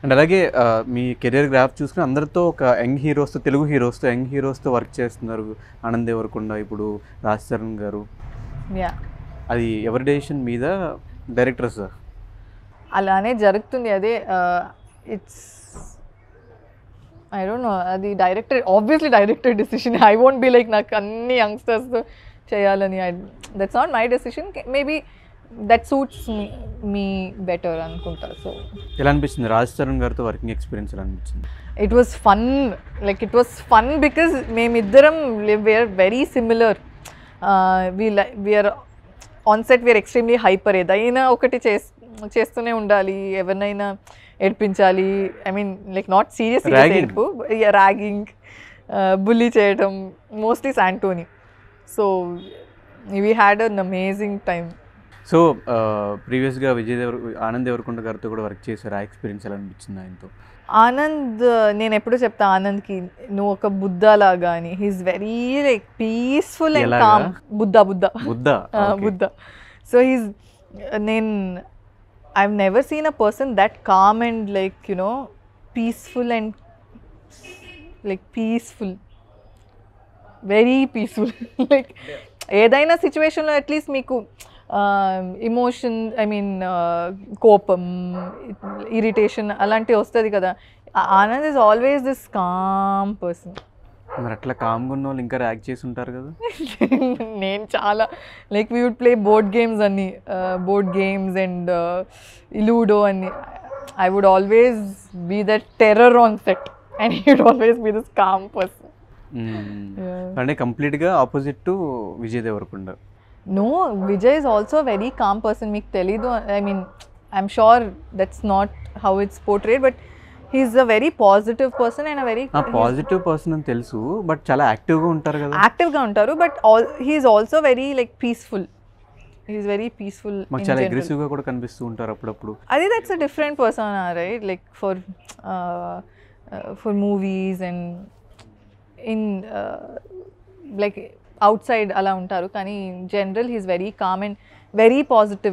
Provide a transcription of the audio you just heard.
And అలాగే మీ career graph చూసుకుని అందరితో ఒక యంగ్ హీరోస్‌తో, తెలుగు హీరోస్‌తో, యంగ్ హీరోస్‌తో వర్క్ చేస్తున్నారు. 'ఆనంద్ దేవరకొండ', ఇప్పుడు 'రాజ్ చరణ్' గారు. యాహ్! అది ఎవరి డెసిషన్ మీద? డైరెక్టర్సా? అలానే జరుగుతుంది. అదే ఇట్స్ ఐ డోంట్ నో. అది obviously director decision. I won't be like నాకు అన్ని యంగ్‌స్టర్స్‌తో చేయాలని. That's not my decision. Maybe that suits me better అనుకుంటా. సో ఎలా అనిపించింది 'రాజ్ చరణ్' గారితో వర్కింగ్ ఎక్స్‌పీరియన్స్ ఎలా అనిపించింది? It was fun. Like it was fun because మేమిద్దరం we're very similar. We're on set we're extremely hyper. ఏదైనా ఒకటి చేస్తూనే ఉండాలి, ఎవరినైనా ఏడిపించాలి. ఐ మీన్ లైక్ నాట్ సీరియస్గా ఏడుపు, ర్యాగింగ్, బుల్లీ చేయడం, మోస్ట్లీ శాంటోని. So we had an amazing time. So ప్రీవియస్‌గా 'ఆనంద్ దేవరకొండ' గారితో కూడా వర్క్ చేశారు. ఆ ఎక్స్‌పీరియన్స్ ఎలా అనిపించింది ఆయనతో? ఆనంద్, నేను ఎప్పుడు చెప్తా ఆనంద్కి, నువ్వు ఒక బుద్ధ లాగా అని. He's very like peaceful and calm. Buddha. So నేను I've never seen a person that calm and like you know peaceful and like peaceful, very peaceful. Like ఏదైనా సిచ్యువేషన్లో అట్లీస్ట్ మీకు ఇమోషన్, ఐ మీన్ కోపం, ఇరిటేషన్ అలాంటివి వస్తుంది కదా. Anand is always this calm person. మరి అట్లా కామ్గా ఉన్న వాళ్ళు ఇంకా ర్యాక్ చేసి ఉంటారు కదా. నేను చాలా like we would play board games and ludo అని. I would always be that terror on set and he would always be this calm person. అంటే కంప్లీట్గా opposite to Vijay Devarakonda. No, Vijay is also a very calm person. Meeku telidu. I mean, I'm sure that's not how it's portrayed, but he's a very positive person and a very positive person అని తెలుసు, but చాలా యాక్టివ్గా ఉంటారు కదా. యాక్టివ్గా ఉంటారు, but he's also very like peaceful. He's very peaceful. మాకు చాలా అగ్రెసివ్గా కూడా కనిపిస్తూ ఉంటారు అప్పుడప్పుడు. అది that's a different persona, right? Like for movies and in like outside అలా ఉంటారు, కానీ general he's very calm and very positive.